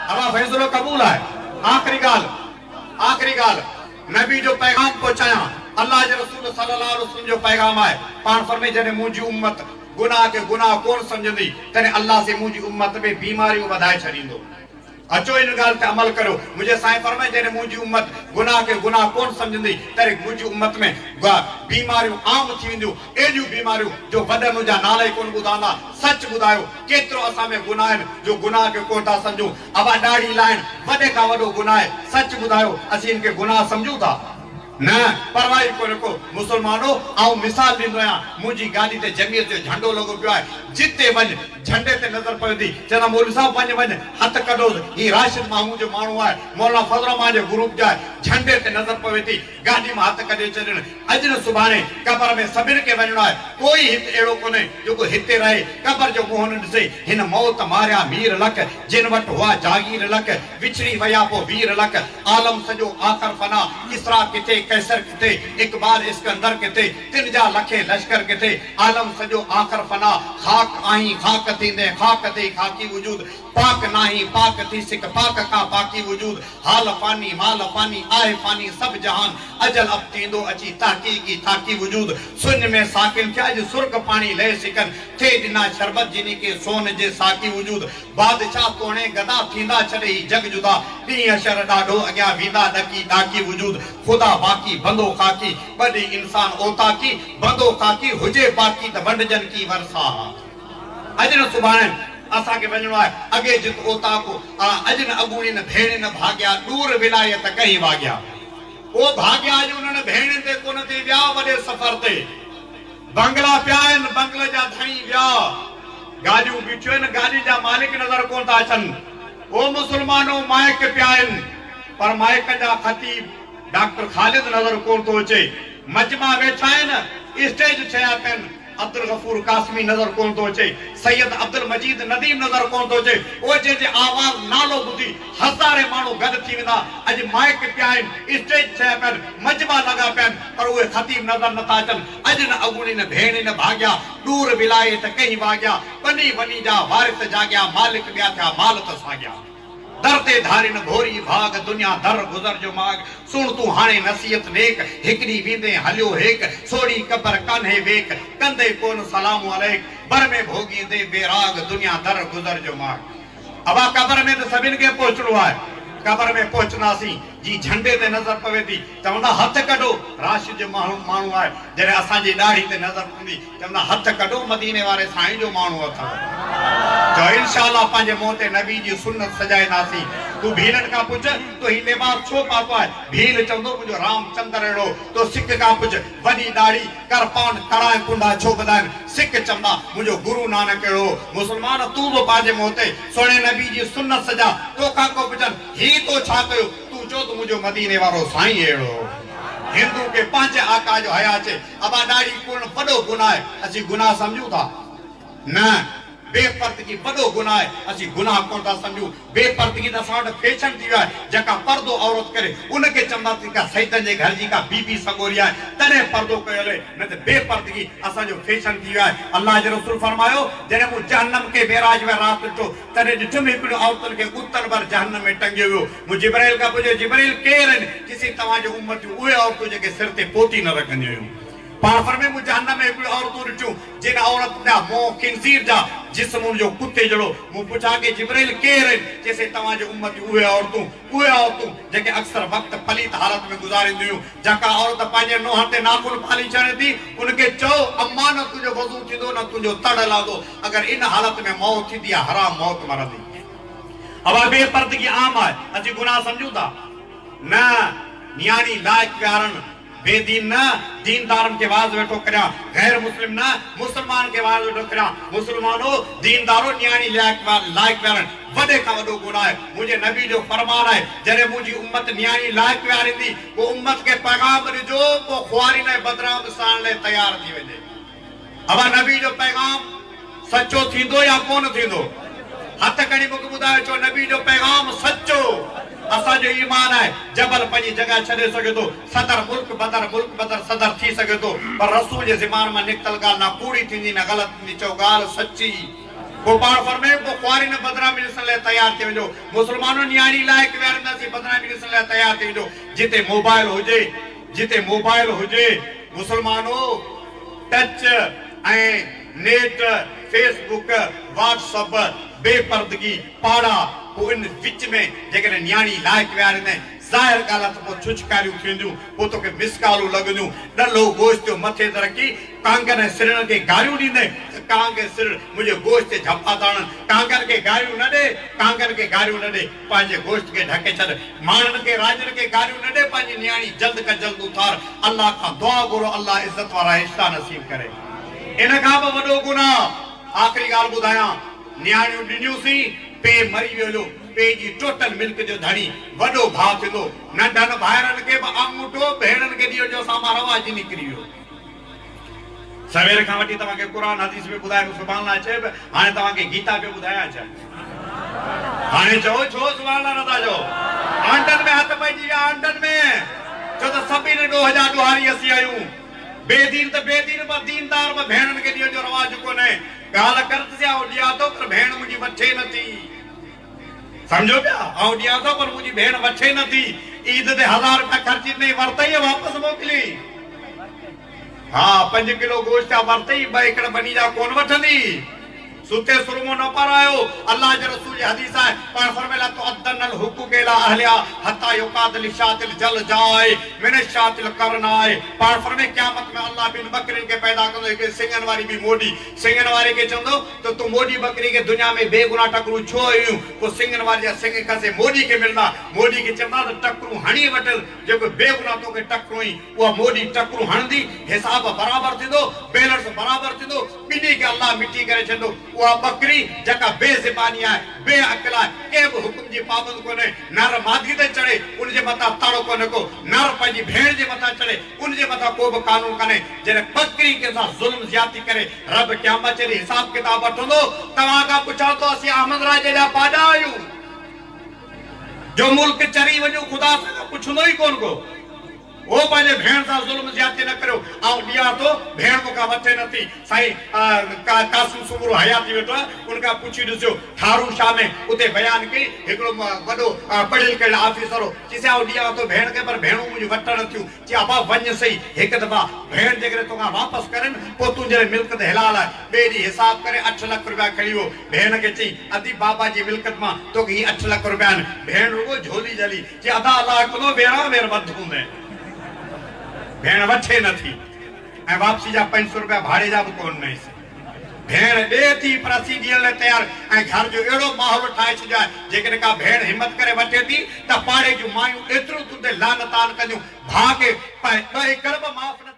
अबा फैसलो कबूल है। आखिरी गाल नबी जो पैगाम पहुंचाया अल्लाह जे रसूल सल्लल्लाहु अलैहि वसल्लम जो पैगाम है पान फरमे जने मुंजी उम्मत गुनाह के गुनाह कोन समझंदी तने अल्लाह से मुंजी उम्मत में बीमारियों वधाए छड़ींदो। अचो इन गाल ते अमल करो। मुझे साईं फरमाए जने मुंजी उम्मत गुनाह के गुनाह कोन समझंदी तने मुंजी उम्मत में बीमारियों आम थी वेंदियूं। एडियूं बीमारियों जो वडन जा नाला कोन बुधांदा। सच बुधायो केतरो असा में गुनाह आहिनि जो गुनाह के कोन था समझूं। अबा दाढ़ी लाइन वडे का वडो गुनाह है। सच बुधायो असी इनके गुनाह समझूं था न परवाही कोन को। मुसलमानो आऊं मिसाल दींदो आहियां मुंजी गाड़ी ते जमीयत जो झंडो लगो पियो आहे। जिते वञ झंडे ते नजर पवंदी चवंदा मौलवी साहब वञ हथ कढो ही राशिद मामू जो माण्हू आहे मौलाना फजल रहमान जो ग्रुप जा झंडे ते नजर पवंदी गाड़ी में हथ कढे छॾण। अॼु न सुभाणे कबर में सभिनि खे वञणो आहे। कोई हिते अहिड़ो कोन्हे जेको हिते रहे कबर जो मुंहुं न ॾिसे। हिन मौत मारिया मीर लख जिन वटि हुआ जागीर लख विछड़ी विया पोइ वीर लख आलम सॼो आख़िर फना किसरा किथे कैसर किथे इकबाल इस्कंदर किथे तिन जा लखे लश्कर किथे आलम सॼो आख़िर फना खाक आही खाक थींदे खाक थी खाकी वजूद पाक नाही पाक थी सिक पाक का पाकी वजूद हाल फानी माल फानी आए फानी सब जहान अजल अब तींदो अची ताकीकी ताकी वजूद सुन में साकिन क्या जो सुर्ग पानी ले सिकन थे दिना शरबत जिनी के सोन जे साकी वजूद बादशाह तोणे गदा थींदा छड़े ही जग जुदा नी अशर डाढो अग्या वींदा डकी डाकी वजूद खुदा बाकी बंदो खाकी बड़ी इंसान ओता की बंदो खाकी हुजे बाकी त वंडजन की वरसा। अज न सुभाणे असा के वणनो है अगे जित ओता को अज न अगुणी न भेण न भाग्या दूर विलायत कहीं भाग्या ओ भाग्या जो उन्हनि भेण ते कोन थी विया वडे सफर ते बंगला प्यान बंगले जा धई विया गाड़ियों बिठियो गाड़ी जा मालिक नजर कोन था अचन। ओ मुसलमानो माइक प्यान पर माइक जा खतीब डॉक्टर खालिद नजर कोन तो अचे। मजमा वेठा आहिनि स्टेज छया पेन अब्दुल गफूर कासमी नजर कोन तो अचे। सैयद अब्दुल मजीद नदीम नजर कोन तो अचे। ओ जे आवाज नालो बुधी हजारे माण्हू गड थी वेंदा। अज माइक पिया आहिनि स्टेज छया पेन मजमा लगा पेन पर उहे खतीब नजर नथा अचनि। अज न अगुणी न भेण न भाग्या दूर विलायत कहीं भाग्या बनी बनी जा वारिस जाग्या मालिक ॿिया थिया माल त साग्या दरते धारिन भोरी भाग दुनिया दर गुजर जो माग सुन तू हाणे नसीहत नेक हिकड़ी वींदे हलियो हेक सोड़ी कबर कान्हे वेक कंदे कोन सलाम अलैक बर में भोगी दे बेराग दुनिया दर गुजर जो माग। अबा कबर में तो सभिन के पहुंचणो है। कबर में पहुंचनासी जी झंडे ते नजर पवे थी चवंदा हथ कढो राशिद जो माण्हू आहे। जॾहिं असांजी दाढ़ी ते नजर पवंदी चवंदा हथ कढो मदीने वारे साईं जो माण्हू अथव। तो इंशाअल्लाह पंहिंजे मुंहं ते नबी जी सुन्नत सजाईंदासीं। तू भीलनि खां पुछ तो ही लिबास छो पातो आहे। भील चवंदो मुंहिंजो रामचंद्र अहिड़ो तो सिख खां पुछ वॾी दाढ़ी कर पान कड़ाए कुंडा छो ॿुधाइनि। सिख चवंदा मुंहिंजो गुरु नानक अहिड़ो। मुसलमान तू बि पंहिंजे मुंहं ते सोणे नबी जी सुन्नत सजा तोखां को पुछनि ही तो छा कयो तू चो तो मुझे मदीने वारो साईं अहिड़ो। हिंदू के पंहिंजे आका जो हया अचे। अबा दाढ़ी कोन वॾो गुनाह आहे असी गुनाह समझूं था न बेपर्दगी वॾो गुनाह आहे असी गुनाह कोन था समझूं। बेपर्दगी त असां वटि फैशन थी वियो आहे। जेका पर्दो औरत करे उनखे चवंदासीं का सैतन जे घर जी का बीबी सगोरी आहे तॾहिं पर्दो कयो हले न त बेपर्दगी असांजो फैशन थी वियो आहे। अल्लाह जो रसूल फरमायो जॾहिं मूं जहन्नम के बेराज में राति ॾिठो तॾहिं ॾिठुमि हिकिड़ियूं औरतुनि खे उतर भर जहन्नम में टंगियो वियो। मूं जिब्राइल खां पुछियो जिब्राइल केरु आहिनि किसी तव्हांजो उम्मतियूं उहे औरतूं जेके सिर ते पोती न रखंदियूं हुयूं। पाण में मुझे जहन्नम में हिकिड़ियूं औरतूं ॾिठियूं जिन औरत जा मुंहुं खिंज़ीर जा जिस्म जो कुत्ते जहिड़ो। मूं पुछा के जिब्राइल केरु आहिनि चइसि तव्हांजो उम्मतियूं उहे औरतूं जेके अक्सर वक़्तु पलीत हालत में गुज़ारींदियूं हुयूं। जेका औरत पंहिंजे नुंहं ते नाखून फाली छॾे थी उनखे चओ अम्मा न तुंहिंजो वज़ू थींदो न तुंहिंजो तड़ लादो अगरि इन हालत में मौत थींदी आहे हराम मौत मरंदी। अबा बेपर्दगी आम आहे असीं गुनाह समझूं था न। नियाणी लाइक़ प्यारनि बेदीन न दीनदारन के वाज वेठो करया गैर मुस्लिम न मुसलमान के वाज वेठो करया। मुसलमानो दीनदारो न्याणी लायक प्यारन वडे का वडो गुनाह है। मुझे नबी जो फरमान है जरे मुझी उम्मत न्याणी लायक प्यारिंदी वो उम्मत के पैगाम जो को ख्वारी ने बदराम सान ले तैयार थी वजे। अबा नबी जो पैगाम सच्चो थींदो या कोन थींदो हथ कड़ी मुख बुधायो चो नबी जो पैगाम सच्चो असा जो ईमान है। जबल पंजी जगह छड़े सके तो सदर मुल्क बदर सदर थी सके तो पर रसूल जे ज़बान में निकतल गाल ना कूड़ी थींदी ना गलत थींदी चो गाल सच्ची को पाण फरमाए को ख्वारी न बदनामी ॾिसण लाइ तयार थी वञो मुस्लमानों न्याणी लाइक़ वेरंदासीं बदनामी ॾिसण लाइ तयार थी वञो जिते मोबाइल हुजे मुस्लमानों टच नेट फेसबुक व्हाट्सएप बेपर्दगी पाड़ा को इन विच में जेकॾहिं न्याणी लाइक़ वेहारींदा ज़ाहिर ॻाल्हि आहे त पोइ छुछकारियूं थींदियूं पोइ तोखे मिसकालूं लॻंदियूं ॾलो गोश्त मथे ते रखी कांगन ऐं सिरण खे गारियूं ॾींदे कांग ऐं सिर मुंहिंजे गोश्त ते झपा था हणनि कांगन खे गारियूं न ॾे पंहिंजे गोश्त खे ढके छॾ माण्हुनि खे राजनि खे गारियूं न ॾे पंहिंजी न्याणी जल्द खां जल्द उथार अल्लाह खां दुआ घुरो अल्लाह इज़त वारा रिश्ता नसीब करे इन खां बि वॾो गुनाह आख़िरी ॻाल्हि ॿुधायां न्याणियूं ॾिनियूंसीं पे मरी वियो पे जी टोटल मिल्क जो धणी वॾो भाउ थींदो नंढनि भाइरनि खे बि अंगूठो भेणनि खे ॾियो जो सां रवाजी निकिरी वियो सवेर खां वठी तव्हांखे क़ुरान हदीस में ॿुधाए सुभाणे अल्लाह चए हाणे तव्हांखे गीता पे ॿुधायां छा हाणे चओ छो सुभाणे अल्लाह नथा चओ आंडनि में हथ पइजी विया आंडनि में छो त सभिनी ॾोह जा ॾोहारी असीं आहियूं बेदीन त बेदीन पर दीनदार पर भेणनि खे ॾियो जो रवाज कोन्हे ॻाल्हि करत या ॾिया थो पर भेण मुंहिंजी वठे नथी समझो पिया ॾिया थो पर मुंहिंजी भेण वठे नथी ईद ते 1000 रुपया ख़र्ची नहीं वरतई वापस मोकिली हाँ 5 किलो गोश्त वरतई 2 एकड़ बनी जा कोन वठंदी सुते सुरमो न पारायो अल्लाह के रसूल जी हदीस है पर फरमाया तो अदनल हुकूक इला अहलिया हत्ता युकातिल शातिल जल जाए मिन शातिल करनाए पर फरमाए क़यामत में अल्लाह बिन बकरी के पैदा कंदो के सिंगन वाली भी मोडी सिंगन वाले के चंदो तो तू मोडी बकरी के दुनिया में बेगुनाह टकरू छो आयू को सिंगन वाली या सिंग कसे मोडी के मिलदा मोडी के चंदा तो टकरू हणी वटल जो बेगुनाह तो के टकरू ही वो मोडी टकरू हणदी हिसाब बराबर थिंदो बैलेंस बराबर थिंदो बिनी के अल्लाह मिटी करे छंदो वो बकरी जका बेज़बानी है बेअक्ल है के हुक्म जी पाबंद कोने नर मादी ते चढ़े उन जे मथा ताड़ो कोने को नर पंजी भेण जे मथा चढ़े उन जे मथा को भी कानून कने जने बकरी के साथ जुल्म ज्यादती करे रब क़यामत जे हिसाब किताब वठंदो तवा का पुछा तो असि अहमद राजे जा पाडा आयू जो मुल्क चरी वजो खुदा से पुछंदो ही कोन को वो पंहिंजे भेण सां ज़ुल्म ज्यादती न करियो ऐं ॾिया थो भेण मूंखां वठे नथी साईं कासिम सुबुरो हयाती वेठो आहे उनखां पुछी ॾिसो थारू शाह में उते बयान कई हिकिड़ो वॾो पढ़ियल कहिड़ो ऑफिसर हो चइसि ॾिया थो भेण खे पर भेणूं मुंहिंजूं वठण थियूं चई अबा वञ सही हिकु दफ़ा भेण जेकॾहिं तोखां वापसि करनि पोइ तूं जॾहिं मिल्कत हिलाल आहे ॿिए ॾींहुं हिसाब करे 8 लाख रुपया खणी वियो भेण खे चई अदी बाबा जी मिल्कत मां तोखे ही 8 लाख रुपया आहिनि भेण रुगो झोली जली चई अदा अलाह कंदो भेण वेर वध हूंदे भेण वठे नथी ऐं वापसी जा 500 रुपया भाड़े जा भी कोन नहीं भेण दे थी पर असी ॾियण लाइ तयार ऐं घर जो अहिड़ो माहौल ठाहे छॾियो आहे जेकॾहिं का भेण हिम्मत करे वठे थी त पाड़े जूं मायूं एतिरो तुंहिंजे लानतान कंदियूं भाउ खे 2 एकड़ बि माफ़ न